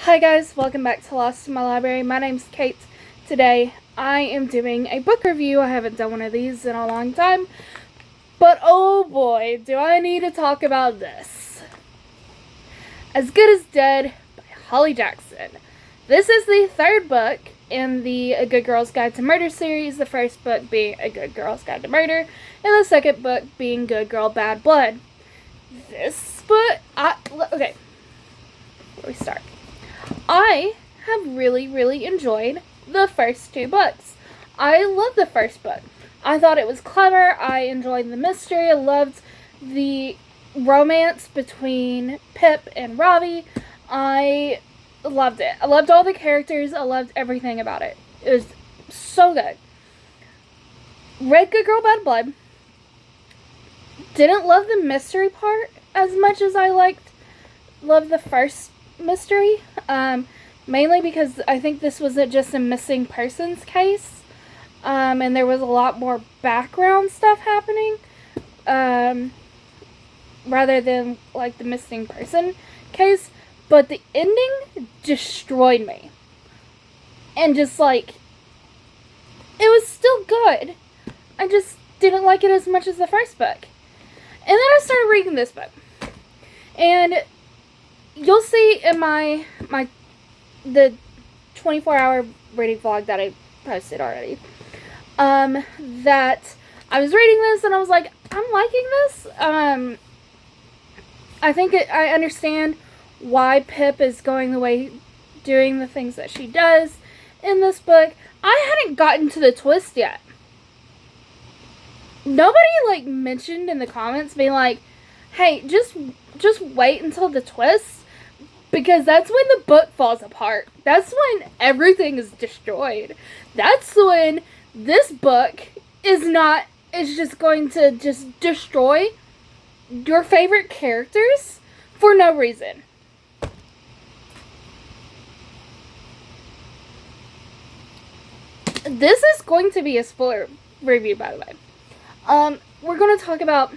Hi guys, welcome back to Lost in My Library. My name's Kate. Today I am doing a book review. I haven't done one of these in a long time, but oh boy, do I need to talk about this. As Good as Dead by Holly Jackson. This is the third book in the A Good Girl's Guide to Murder series, the first book being A Good Girl's Guide to Murder, and the second book being Good Girl, Bad Blood. This book, okay, where we start. I have really enjoyed the first two books. I loved the first book. I thought it was clever. I enjoyed the mystery. I loved the romance between Pip and Robbie. I loved it. I loved all the characters. I loved everything about it. It was so good. Read Good Girl, Bad Blood. Didn't love the mystery part as much as I loved the first mystery, mainly because I think this was just a missing persons case, and there was a lot more background stuff happening, rather than like the missing person case. But the ending destroyed me, and just like, it was still good, I just didn't like it as much as the first book. And then I started reading this book, and you'll see in the 24-hour reading vlog that I posted already, that I was reading this and I was like, I'm liking this. I understand why Pip is going doing the things that she does in this book. I hadn't gotten to the twist yet. Nobody mentioned in the comments being like, hey, just wait until the twist, because that's when the book falls apart. That's when everything is destroyed. That's when this book is just going to just destroy your favorite characters for no reason. This is going to be a spoiler review, by the way. We're going to talk about...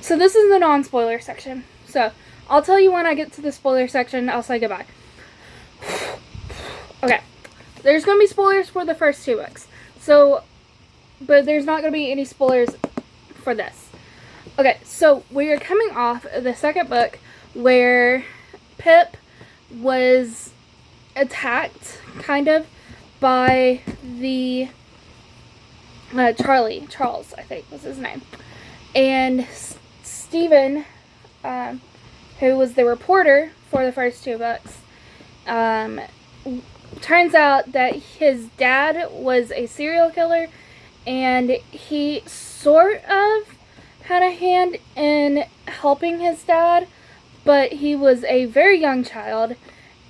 So this is the non-spoiler section. So I'll tell you when I get to the spoiler section. I'll say goodbye. Okay. There's going to be spoilers for the first two books. But there's not going to be any spoilers for this. Okay, so we are coming off the second book where Pip was attacked, kind of, by the... Charles, I think was his name. And Stephen, who was the reporter for the first two books, turns out that his dad was a serial killer, and he sort of had a hand in helping his dad, but he was a very young child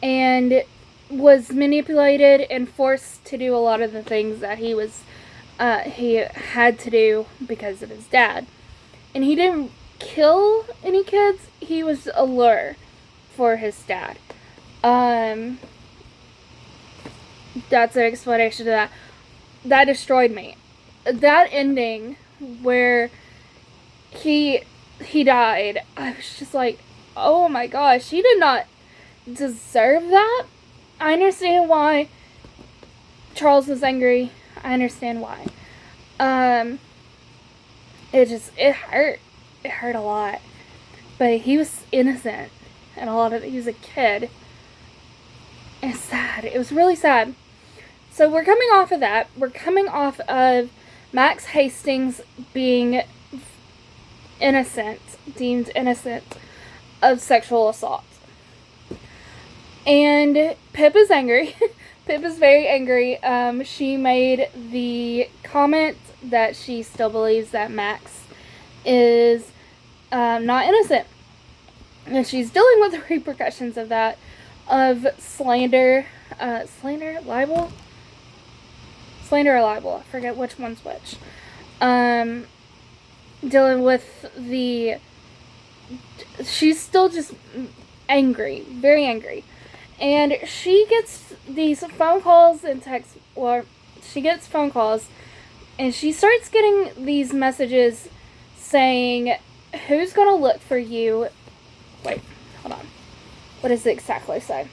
and was manipulated and forced to do a lot of the things that he had to do because of his dad. And he didn't kill any kids. He was a lure for his dad. That's an explanation to that. That destroyed me. That ending where he died, I was just like, oh my gosh, he did not deserve that. I understand why Charles was angry. I understand why. It hurt. It hurt a lot. But he was innocent. And he was a kid. It's sad. It was really sad. So we're coming off of that. We're coming off of Max Hastings being deemed innocent of sexual assault. And Pip is angry. Pip is very angry. She made the comment that she still believes that Max is not innocent. And she's dealing with the repercussions of that, of slander, libel? Slander or libel, I forget which one's which. Dealing with she's still just angry, very angry. And she gets these phone calls and texts, or she gets phone calls, and she starts getting these messages saying, who's gonna look for you? Wait, hold on. What does it exactly say?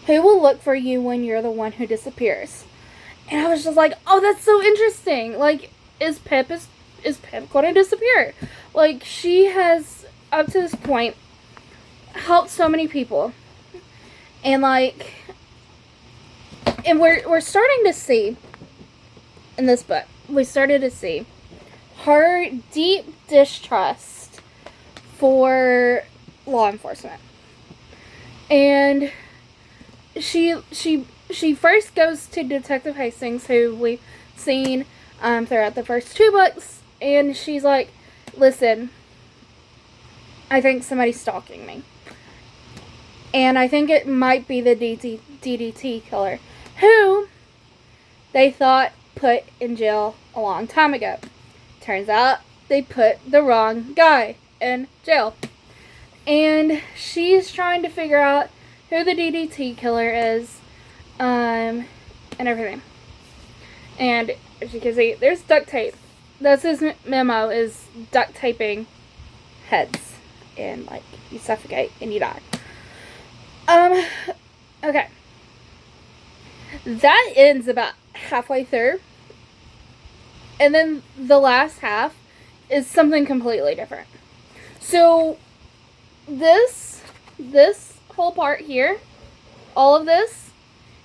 Who will look for you when you're the one who disappears? And I was just like, oh, that's so interesting. Like, is Pip going to disappear? Like, she has, up to this point, helped so many people. And, like, and we're starting to see, in this book, we started to see her deep distrust for law enforcement. And she first goes to Detective Hastings, who we've seen throughout the first 2 books, and she's like, listen, I think somebody's stalking me. And I think it might be the DDT killer, who they thought put in jail a long time ago. Turns out they put the wrong guy in jail. And she's trying to figure out who the DDT killer is, and everything. And as you can see, there's duct tape. That's his memo, is duct taping heads. And, like, you suffocate and you die. Okay. That ends about halfway through. And then the last half is something completely different. So, this whole part here, all of this,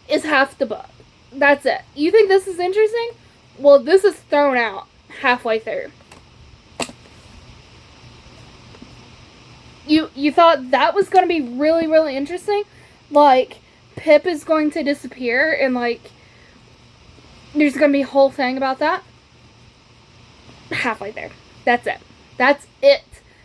is half the book. That's it. You think this is interesting? Well, this is thrown out halfway through. You thought that was going to be really, really interesting? Like, Pip is going to disappear and, like, there's going to be a whole thing about that? Halfway there. That's it. That's it.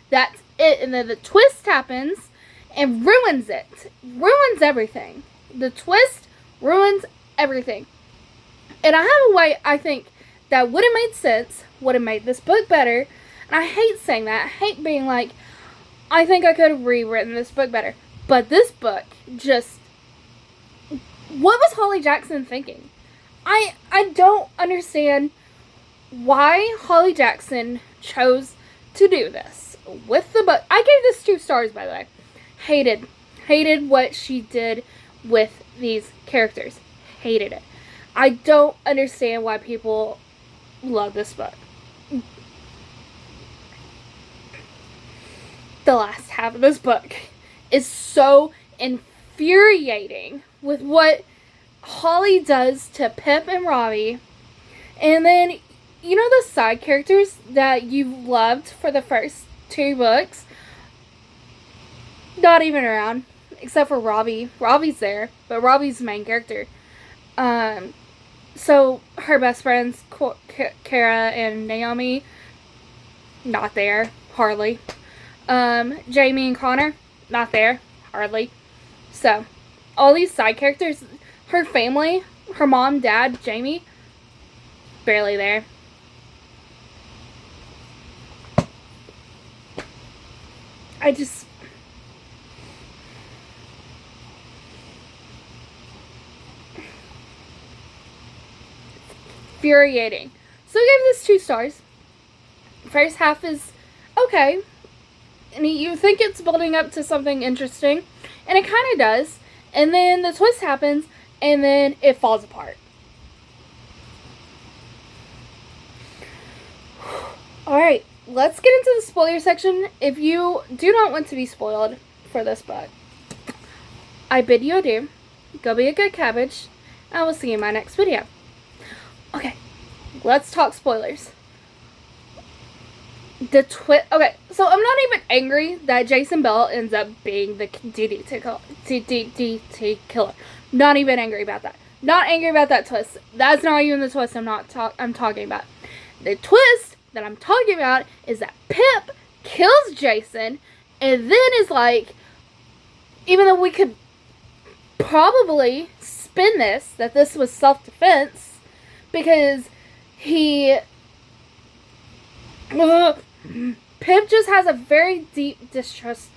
That's it. And then the twist happens and ruins it. Ruins everything. The twist ruins everything. And I have a way, I think, that would have made sense, would have made this book better. And I hate saying that. I hate being like, I think I could have rewritten this book better. But this book just... What was Holly Jackson thinking? I don't understand why Holly Jackson chose to do this with the book. I gave this 2 stars, by the way. Hated what she did with these characters. Hated it. I don't understand why people love this book. The last half of this book is so infuriating with what Holly does to Pip and Robbie. And then, you know, the side characters that you've loved for the first 2 books? Not even around. Except for Robbie. Robbie's there, but Robbie's the main character. So, her best friends, Kara and Naomi, not there. Hardly. Jamie and Connor, not there. Hardly. So, all these side characters, her family, her mom, dad, Jamie, barely there. I just... Infuriating. So I gave this 2 stars. First half is okay. And you think it's building up to something interesting. And it kind of does. And then the twist happens. And then it falls apart. Alright. Let's get into the spoiler section. If you do not want to be spoiled for this book, I bid you adieu. Go be a good cabbage. I will see you in my next video. Okay. Let's talk spoilers. Okay, so I'm not even angry that Jason Bell ends up being the DDT killer. Not even angry about that. Not angry about that twist. That's not even the twist I'm talking about. The twist that I'm talking about is that Pip kills Jason and then is like, even though we could probably spin this, that this was self-defense, because Pip just has a very deep distrust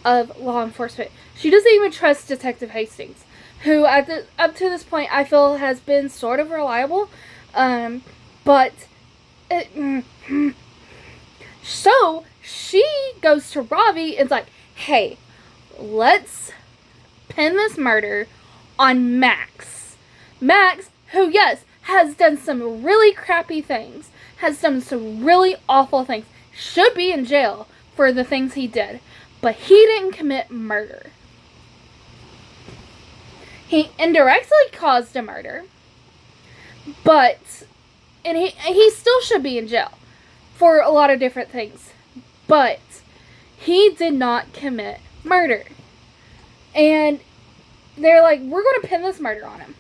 of law enforcement. She doesn't even trust Detective Hastings, who up to this point I feel has been sort of reliable, so she goes to Robbie and's like, hey, let's pin this murder on Max. Max, who, yes, has done some really crappy things, has done some really awful things, should be in jail for the things he did, but he didn't commit murder. He indirectly caused a murder, and he still should be in jail for a lot of different things, but he did not commit murder. And they're like, we're going to pin this murder on him.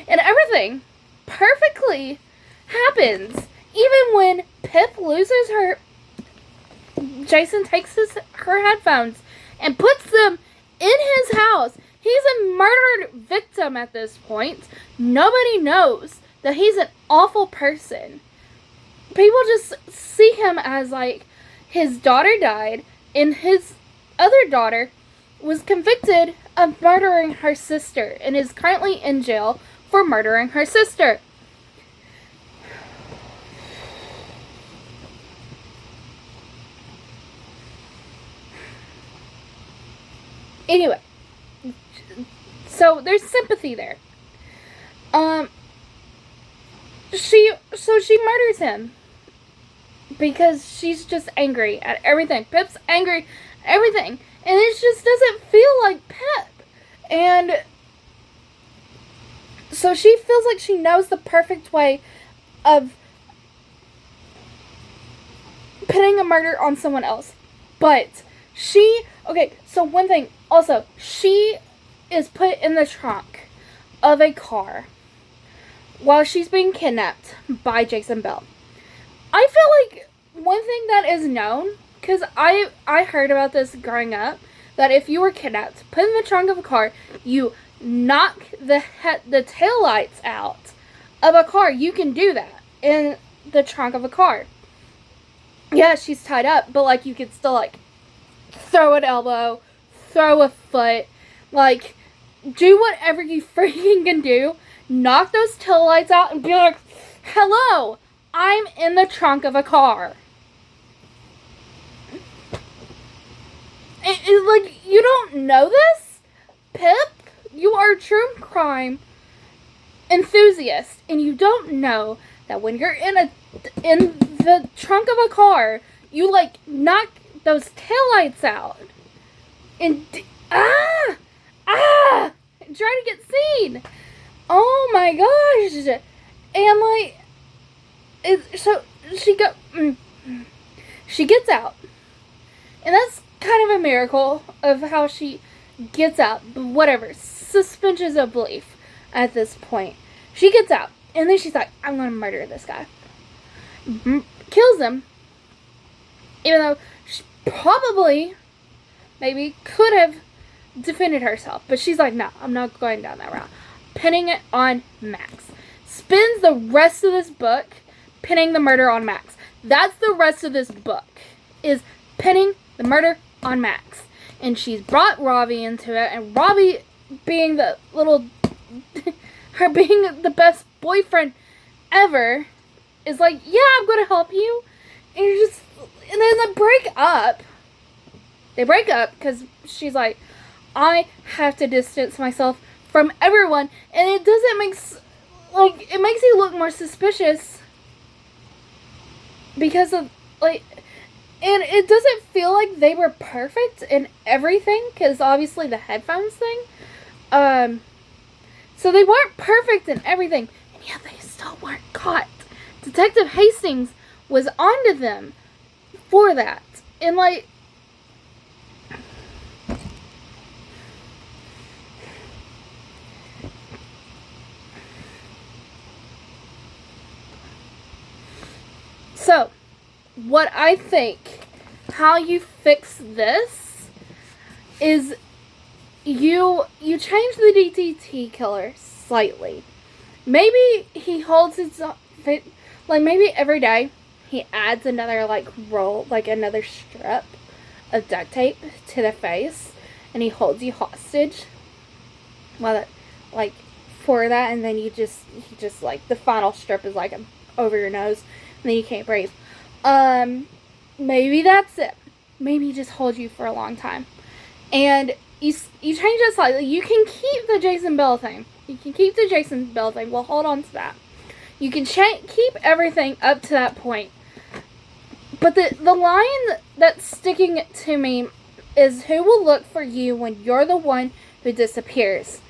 And everything perfectly happens. Even when Pip loses her, Jason takes her headphones and puts them in his house. He's a murdered victim at this point. Nobody knows that he's an awful person. People just see him as like, his daughter died and his other daughter was convicted of murdering her sister and is currently in jail for murdering her sister. Anyway, so there's sympathy there. She murders him because she's just angry at everything. Pip's angry at everything, and it just doesn't feel like Pip. And so she feels like she knows the perfect way of pinning a murder on someone else. But so one thing, also, she is put in the trunk of a car while she's being kidnapped by Jason Bell. I feel like one thing that is known, because I heard about this growing up, that if you were kidnapped, put in the trunk of a car, you knock the taillights out of a car. You can do that in the trunk of a car. Yeah, she's tied up, but like you could still like throw an elbow, throw a foot, like do whatever you freaking can do. Knock those taillights out and be like, hello, I'm in the trunk of a car. It's like, you don't know this? Pip, you are a true crime enthusiast, and you don't know that when you're in the trunk of a car, you like knock those taillights out. And trying to get seen. Oh my gosh. And like, so she gets out. And that's kind of a miracle of how she gets out. But whatever. Suspensions of belief at this point. She gets out. And then she's like, I'm going to murder this guy. Kills him. Even though she probably, maybe, could have defended herself. But she's like, no, I'm not going down that route. Pinning it on Max. Spends the rest of this book pinning the murder on Max. That's the rest of this book. Is pinning the murder on Max. And she's brought Ravi into it. And Ravi being the her being the best boyfriend ever is like, yeah, I'm going to help you. And and then they break up. They break up because she's like, I have to distance myself from everyone, and it doesn't it makes you look more suspicious because of and it doesn't feel like they were perfect in everything, because obviously the headphones thing, so they weren't perfect in everything, and yet they still weren't caught. Detective Hastings was onto them for that, and so, what I think, how you fix this is you change the DTT killer slightly. Maybe he holds his, maybe every day he adds another, roll, another strip of duct tape to the face, and he holds you hostage while for that, and then he just, the final strip is, over your nose, and then you can't breathe. Maybe that's it. Maybe he just holds you for a long time. And you change it slightly. You can keep the Jason Bell thing. We'll hold on to that. You can keep everything up to that point. But the line that's sticking to me is, who will look for you when you're the one who disappears?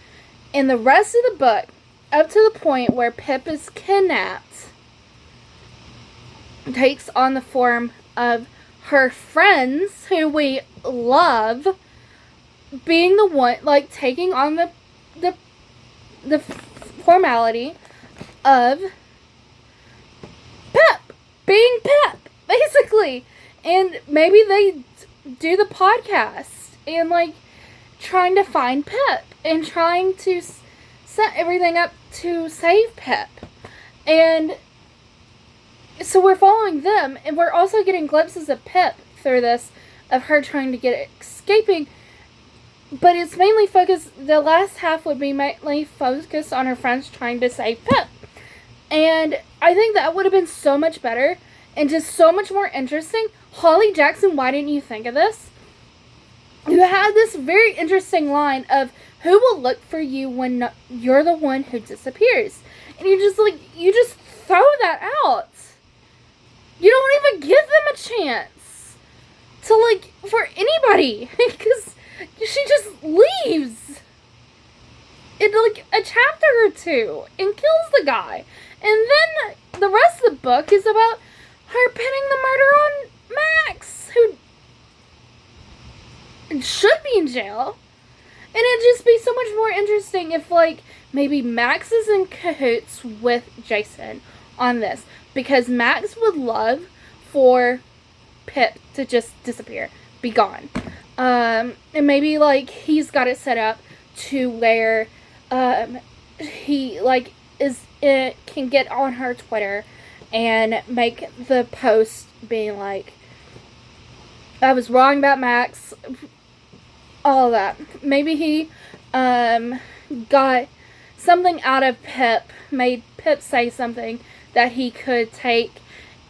In the rest of the book, up to the point where Pip is kidnapped, takes on the form of her friends, who we love, being the one, like, taking on the formality of Pip, being Pip, basically. And maybe they do the podcast and, like, trying to find Pip and trying to set everything up to save Pip. And so we're following them, and we're also getting glimpses of Pip through this, of her trying to get escaping. But it's mainly focused, the last half would be mainly focused on her friends trying to save Pip. And I think that would have been so much better and just so much more interesting. Holly Jackson, why didn't you think of this? You had this very interesting line of, who will look for you when you're the one who disappears? And you just throw that out. You don't even give them a chance to, like, for anybody. Because she just leaves in, like, a chapter or two and kills the guy. And then the rest of the book is about her pinning the murder on Max, who should be in jail. And it'd just be so much more interesting if, like, maybe Max is in cahoots with Jason on this. Because Max would love for Pip to just disappear, be gone. And maybe, like, he's got it set up to where he, like, can get on her Twitter and make the post being like, I was wrong about Max, all of that. Maybe he got something out of Pip, made Pip say something that he could take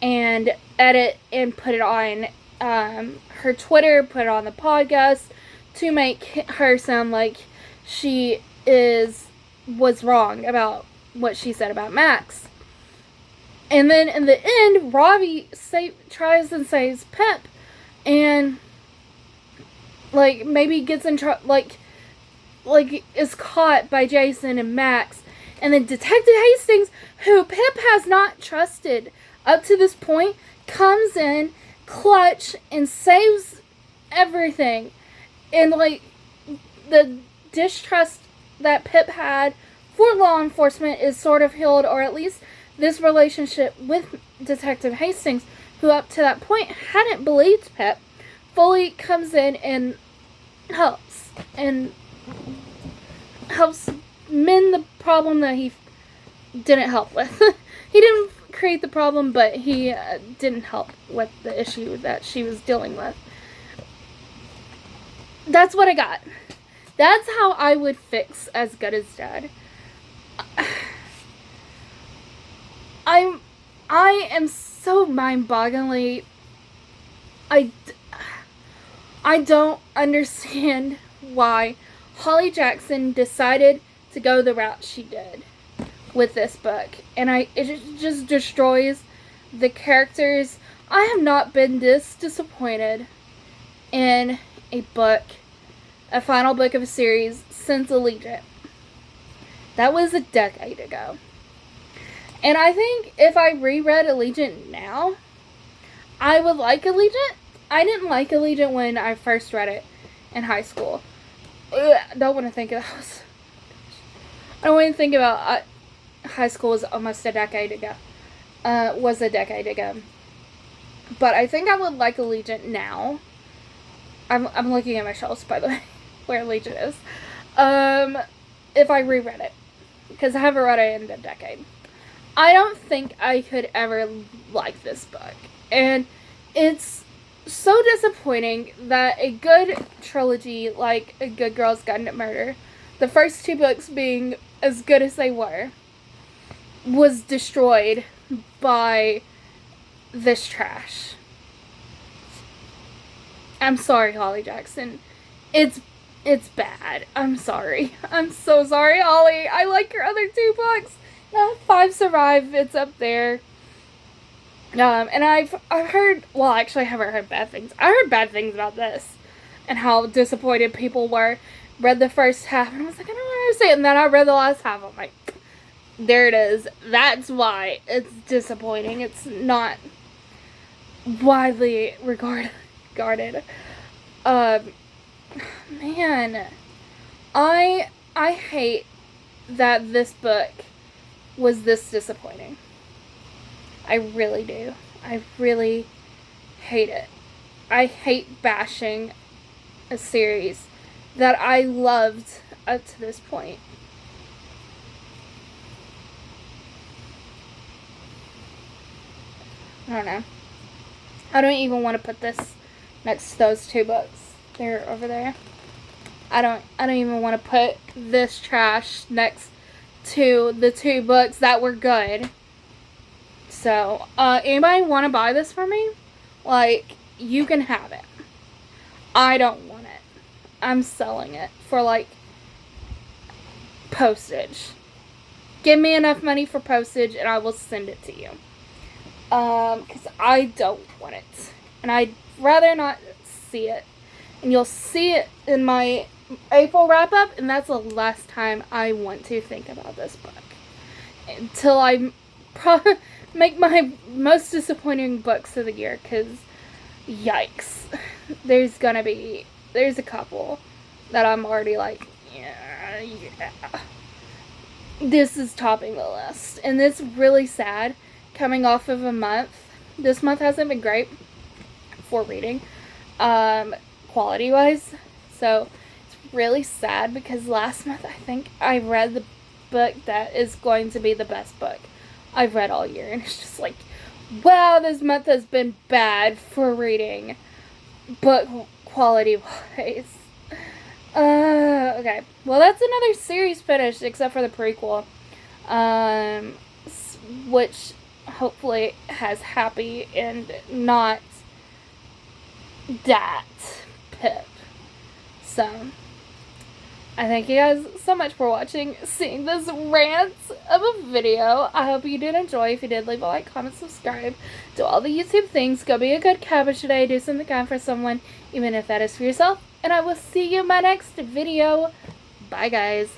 and edit and put it on her Twitter, put it on the podcast, to make her sound like she was wrong about what she said about Max. And then in the end, Robbie tries and saves Pip, and, like, maybe gets in trouble, like is caught by Jason and Max. And then Detective Hastings, who Pip has not trusted up to this point, comes in clutch and saves everything. And, like, the distrust that Pip had for law enforcement is sort of healed, or at least this relationship with Detective Hastings, who up to that point hadn't believed Pip, fully comes in and helps mend the problem that he didn't help with. He didn't create the problem, but he didn't help with the issue that she was dealing with. That's what I got. That's how I would fix As Good as Dead. I am so mind-bogglingly... I don't understand why Holly Jackson decided to go the route she did with this book. And it just destroys the characters. I have not been this disappointed in a final book of a series, since Allegiant. That was a decade ago. And I think if I reread Allegiant now, I would like Allegiant. I didn't like Allegiant when I first read it in high school. Don't want to think of those. I don't want to think about high school was almost a decade ago. Was a decade ago. But I think I would like Allegiant now. I'm looking at my shelves, by the way, where Allegiant is. If I reread it. Because I haven't read it in a decade. I don't think I could ever like this book. And it's so disappointing that a good trilogy like A Good Girl's Guide to Murder, the first two books being as good as they were, was destroyed by this trash. I'm sorry, Holly Jackson. It's It's bad. I'm sorry. I'm so sorry, Ollie. I like your other 2 books. 5 Survive. It's up there. And I've heard, well, actually, I haven't heard bad things. I heard bad things about this and how disappointed people were. Read the first half and I was like, I don't understand. And then I read the last half. I'm like, there it is. That's why it's disappointing. It's not widely regarded. Man, I hate that this book was this disappointing. I really do. I really hate it. I hate bashing a series that I loved up to this point. I don't know. I don't even want to put this next to those 2 books. They're over there. I don't even want to put this trash next to the 2 books that were good. So, anybody want to buy this from me? Like, you can have it. I don't want it. I'm selling it for, like, postage. Give me enough money for postage and I will send it to you. Because I don't want it. And I'd rather not see it. And you'll see it in my April wrap-up, and that's the last time I want to think about this book. Until I make my most disappointing books of the year, because yikes. There's a couple that I'm already like, yeah. This is topping the list. And it's really sad coming off of a month. This month hasn't been great for reading, quality-wise. So it's really sad because last month I think I read the book that is going to be the best book I've read all year. And it's just like, wow, this month has been bad for reading, book quality-wise. Okay. Well, that's another series finished, except for the prequel, which hopefully has happy and not that Pip. So, I thank you guys so much for seeing this rant of a video. I hope you did enjoy. If you did, leave a like, comment, subscribe. Do all the YouTube things. Go be a good cabbage today. Do something kind for someone, even if that is for yourself. And I will see you in my next video. Bye, guys.